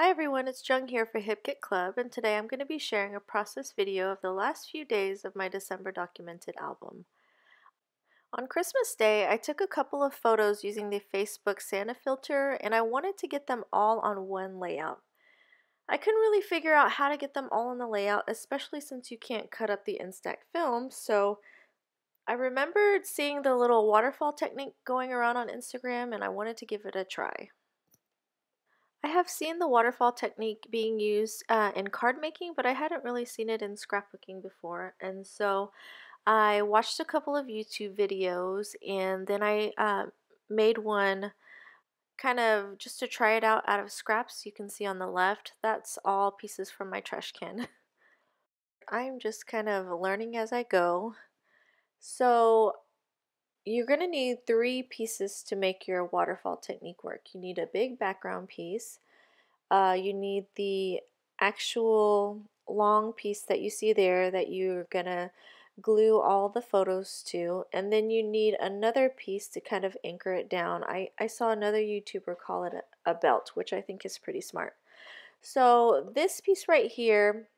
Hi everyone, it's Jung here for HipKit Club, and today I'm going to be sharing a process video of the last few days of my December documented album. On Christmas Day, I took a couple of photos using the Facebook Santa filter, and I wanted to get them all on one layout. I couldn't really figure out how to get them all on the layout, especially since you can't cut up the Instax film, so I remembered seeing the little waterfall technique going around on Instagram, and I wanted to give it a try. I have seen the waterfall technique being used in card making, but I hadn't really seen it in scrapbooking before. And so I watched a couple of YouTube videos and then I made one kind of just to try it out of scraps. You can see on the left, that's all pieces from my trash can. I'm just kind of learning as I go. So you're going to need 3 pieces to make your waterfall technique work. You need a big background piece. You need the actual long piece that you see there that you're gonna glue all the photos to, and then you need another piece to kind of anchor it down. I saw another YouTuber call it a belt, which I think is pretty smart. So this piece right here,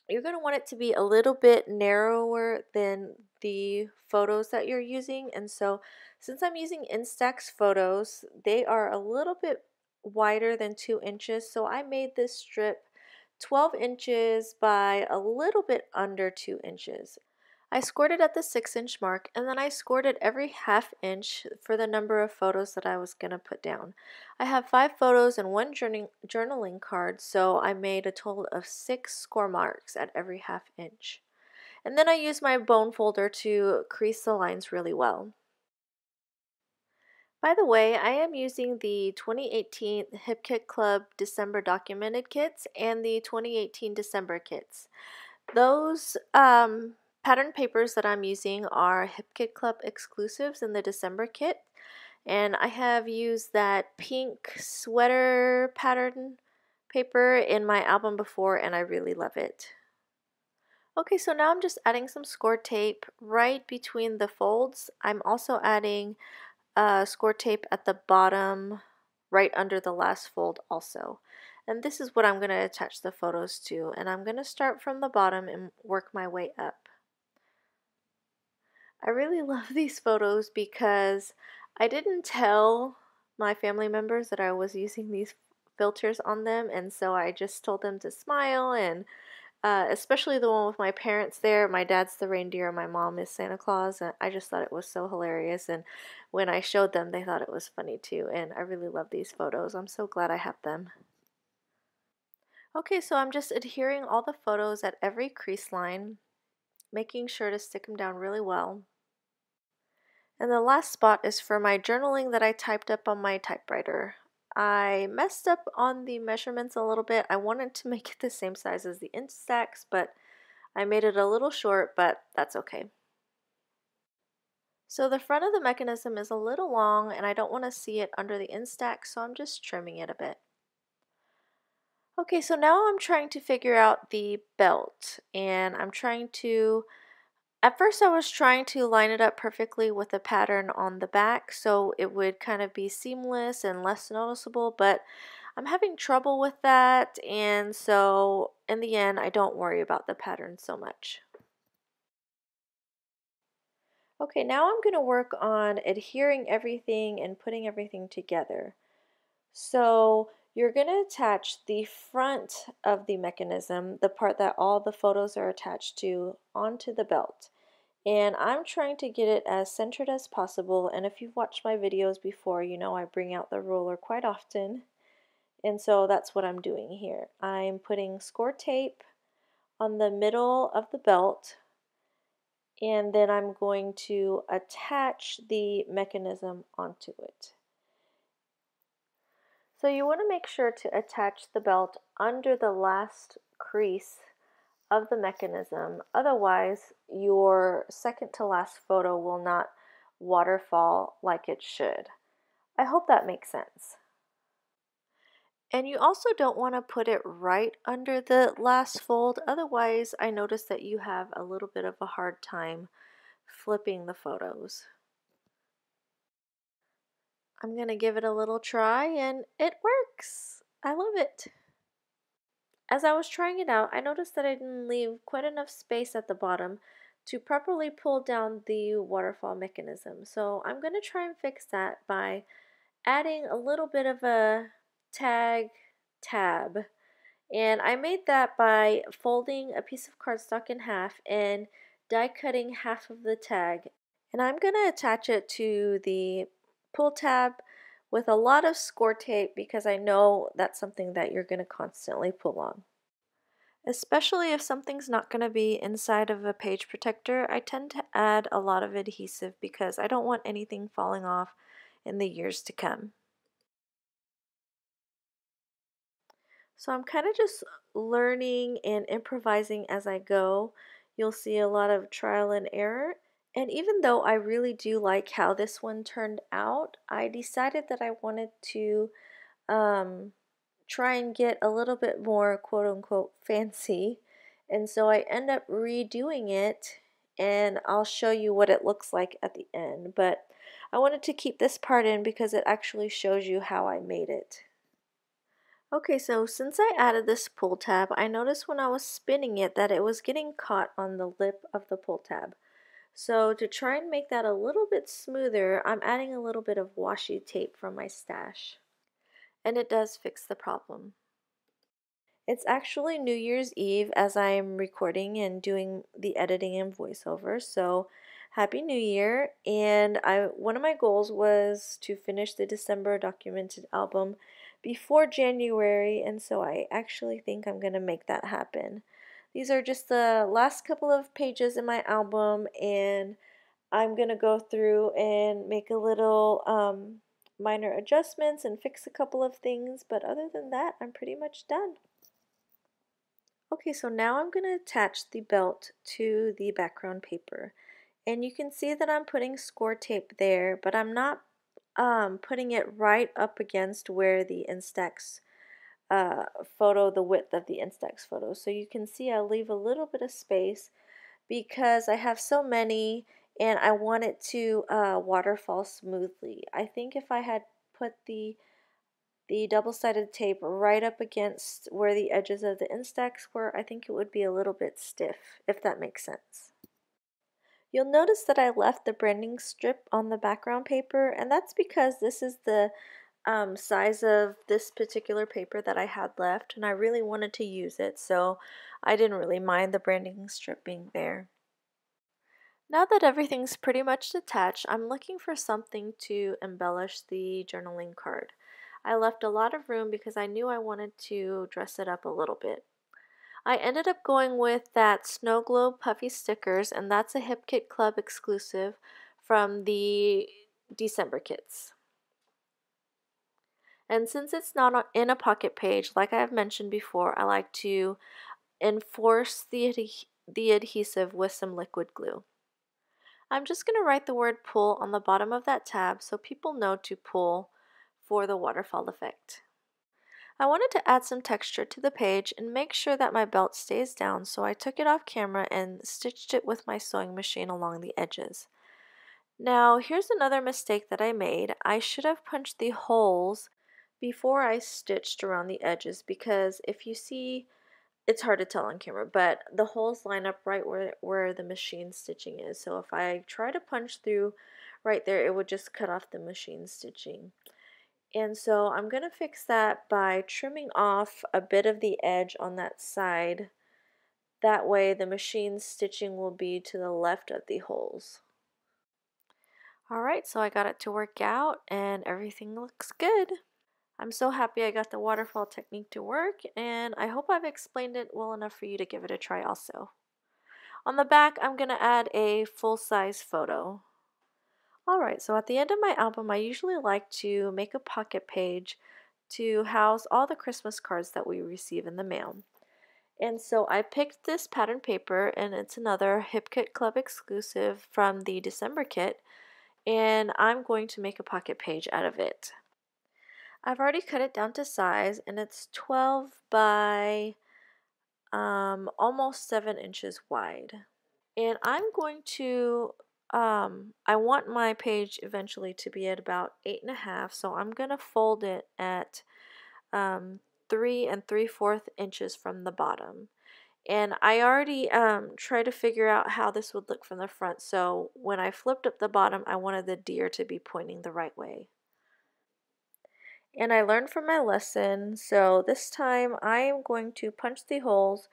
you're going to want it to be a little bit narrower than the photos that you're using, and so since I'm using Instax photos, they are a little bit wider than 2 inches, so I made this strip 12 inches by a little bit under 2 inches. I scored it at the 6-inch mark, and then I scored it every ½ inch for the number of photos that I was going to put down. I have 5 photos and 1 journaling card, so I made a total of 6 score marks at every ½ inch. And then I used my bone folder to crease the lines really well. By the way, I am using the 2018 HipKit Club December documented kits and the 2018 December kits. Those pattern papers that I'm using are HipKit Club exclusives in the December kit, and I have used that pink sweater pattern paper in my album before, and I really love it. Okay, so now I'm just adding some score tape right between the folds. I'm also adding score tape at the bottom right under the last fold also. And this is what I'm going to attach the photos to, and I'm going to start from the bottom and work my way up. I really love these photos because I didn't tell my family members that I was using these filters on them, and so I just told them to smile, and especially the one with my parents there. My dad's the reindeer, my mom is Santa Claus, and I just thought it was so hilarious, and when I showed them they thought it was funny too, and I really love these photos. I'm so glad I have them. Okay, so I'm just adhering all the photos at every crease line, making sure to stick them down really well. And the last spot is for my journaling that I typed up on my typewriter. I messed up on the measurements a little bit. I wanted to make it the same size as the Instax, but I made it a little short, but that's okay. So the front of the mechanism is a little long and I don't want to see it under the Instax, so I'm just trimming it a bit. Okay, so now I'm trying to figure out the belt, and I'm trying to, at first I was trying to line it up perfectly with the pattern on the back so it would kind of be seamless and less noticeable, but I'm having trouble with that, and so in the end I don't worry about the pattern so much. Okay, now I'm going to work on adhering everything and putting everything together. So you're going to attach the front of the mechanism, the part that all the photos are attached to, onto the belt. And I'm trying to get it as centered as possible, and if you've watched my videos before, you know I bring out the ruler quite often, and so that's what I'm doing here. I'm putting score tape on the middle of the belt, and then I'm going to attach the mechanism onto it. So you want to make sure to attach the belt under the last crease of the mechanism, otherwise your second to last photo will not waterfall like it should. I hope that makes sense. And you also don't want to put it right under the last fold, otherwise I notice that you have a little bit of a hard time flipping the photos. I'm going to give it a little try, and it works. I love it. As I was trying it out, I noticed that I didn't leave quite enough space at the bottom to properly pull down the waterfall mechanism. So I'm going to try and fix that by adding a little bit of a tag tab. And I made that by folding a piece of cardstock in half and die cutting half of the tag. And I'm going to attach it to the pull tab with a lot of score tape because I know that's something that you're going to constantly pull on. Especially if something's not going to be inside of a page protector, I tend to add a lot of adhesive because I don't want anything falling off in the years to come. So I'm kind of just learning and improvising as I go. You'll see a lot of trial and error. And even though I really do like how this one turned out, I decided that I wanted to um, try and get a little bit more quote unquote fancy. And so I end up redoing it and I'll show you what it looks like at the end. But I wanted to keep this part in because it actually shows you how I made it. Okay, so since I added this pull tab, I noticed when I was spinning it that it was getting caught on the lip of the pull tab. So to try and make that a little bit smoother, I'm adding a little bit of washi tape from my stash. And it does fix the problem. It's actually New Year's Eve as I'm recording and doing the editing and voiceover, so Happy New Year. And one of my goals was to finish the December documented album before January, and so I actually think I'm going to make that happen. These are just the last couple of pages in my album, and I'm going to go through and make a little minor adjustments and fix a couple of things, but other than that, I'm pretty much done. Okay, so now I'm going to attach the belt to the background paper. And you can see that I'm putting score tape there, but I'm not putting it right up against where the Instax photo, the width of the Instax photo. So you can see I leave a little bit of space because I have so many and I want it to waterfall smoothly. I think if I had put the double-sided tape right up against where the edges of the Instax were, I think it would be a little bit stiff, if that makes sense. You'll notice that I left the branding strip on the background paper, and that's because this is the size of this particular paper that I had left, and I really wanted to use it, so I didn't really mind the branding strip being there. Now that everything's pretty much detached, I'm looking for something to embellish the journaling card. I left a lot of room because I knew I wanted to dress it up a little bit. I ended up going with that Snow Globe Puffy Stickers, and that's a HipKit Club exclusive from the December kits. And since it's not in a pocket page, like I have mentioned before, I like to enforce the adhesive with some liquid glue. I'm just going to write the word pull on the bottom of that tab so people know to pull for the waterfall effect. I wanted to add some texture to the page and make sure that my belt stays down, so I took it off camera and stitched it with my sewing machine along the edges. Now here's another mistake that I made. I should have punched the holes before I stitched around the edges because if you see, it's hard to tell on camera, but the holes line up right where the machine stitching is. So if I try to punch through right there, it would just cut off the machine stitching. And so I'm going to fix that by trimming off a bit of the edge on that side. That way the machine stitching will be to the left of the holes. Alright, so I got it to work out and everything looks good. I'm so happy I got the waterfall technique to work, and I hope I've explained it well enough for you to give it a try also. On the back, I'm going to add a full-size photo. Alright, so at the end of my album, I usually like to make a pocket page to house all the Christmas cards that we receive in the mail. And so I picked this pattern paper, and it's another HipKit Club exclusive from the December kit, and I'm going to make a pocket page out of it. I've already cut it down to size, and it's 12 by almost 7 inches wide. And I'm going to, I want my page eventually to be at about 8.5, so I'm going to fold it at 3 3/4 inches from the bottom. And I already tried to figure out how this would look from the front, so when I flipped up the bottom, I wanted the deer to be pointing the right way. And I learned from my lesson, so this time I am going to punch the holes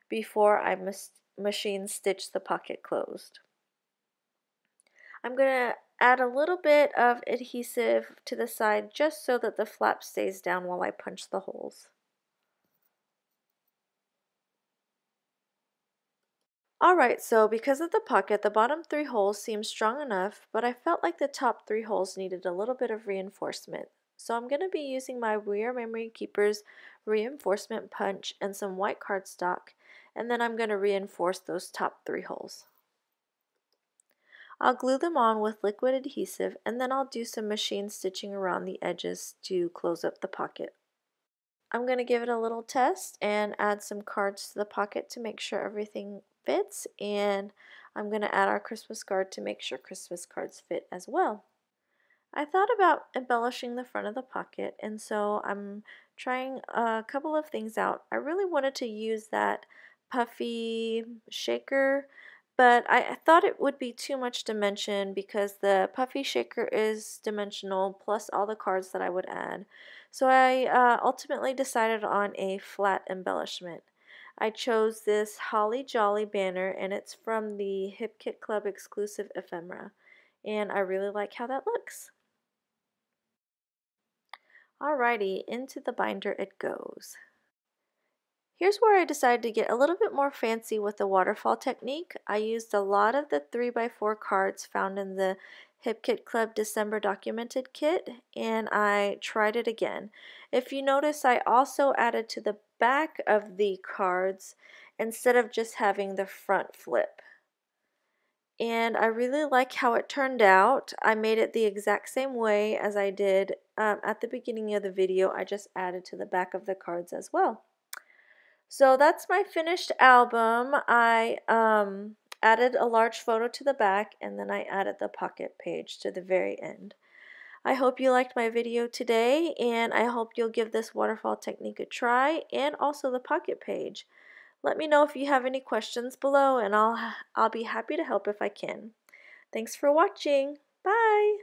before I machine stitch the pocket closed. I'm going to add a little bit of adhesive to the side just so that the flap stays down while I punch the holes. Alright, so because of the pocket, the bottom 3 holes seem strong enough, but I felt like the top 3 holes needed a little bit of reinforcement. So I'm going to be using my We Are Memory Keepers reinforcement punch and some white cardstock, and then I'm going to reinforce those top 3 holes. I'll glue them on with liquid adhesive, and then I'll do some machine stitching around the edges to close up the pocket. I'm going to give it a little test and add some cards to the pocket to make sure everything fits, and I'm going to add our Christmas card to make sure Christmas cards fit as well. I thought about embellishing the front of the pocket, and so I'm trying a couple of things out. I really wanted to use that puffy shaker, but I thought it would be too much dimension because the puffy shaker is dimensional plus all the cards that I would add. So I ultimately decided on a flat embellishment. I chose this Holly Jolly banner, and it's from the Hip Kit Club exclusive ephemera, and I really like how that looks. Alrighty, into the binder it goes. Here's where I decided to get a little bit more fancy with the waterfall technique. I used a lot of the 3x4 cards found in the Hip Kit Club December Documented Kit, and I tried it again. If you notice, I also added to the back of the cards instead of just having the front flip. And I really like how it turned out. I made it the exact same way as I did at the beginning of the video. I just added to the back of the cards as well. So that's my finished album. I added a large photo to the back, and then I added the pocket page to the very end. I hope you liked my video today, and I hope you'll give this waterfall technique a try, and also the pocket page. Let me know if you have any questions below, and I'll be happy to help if I can. Thanks for watching. Bye!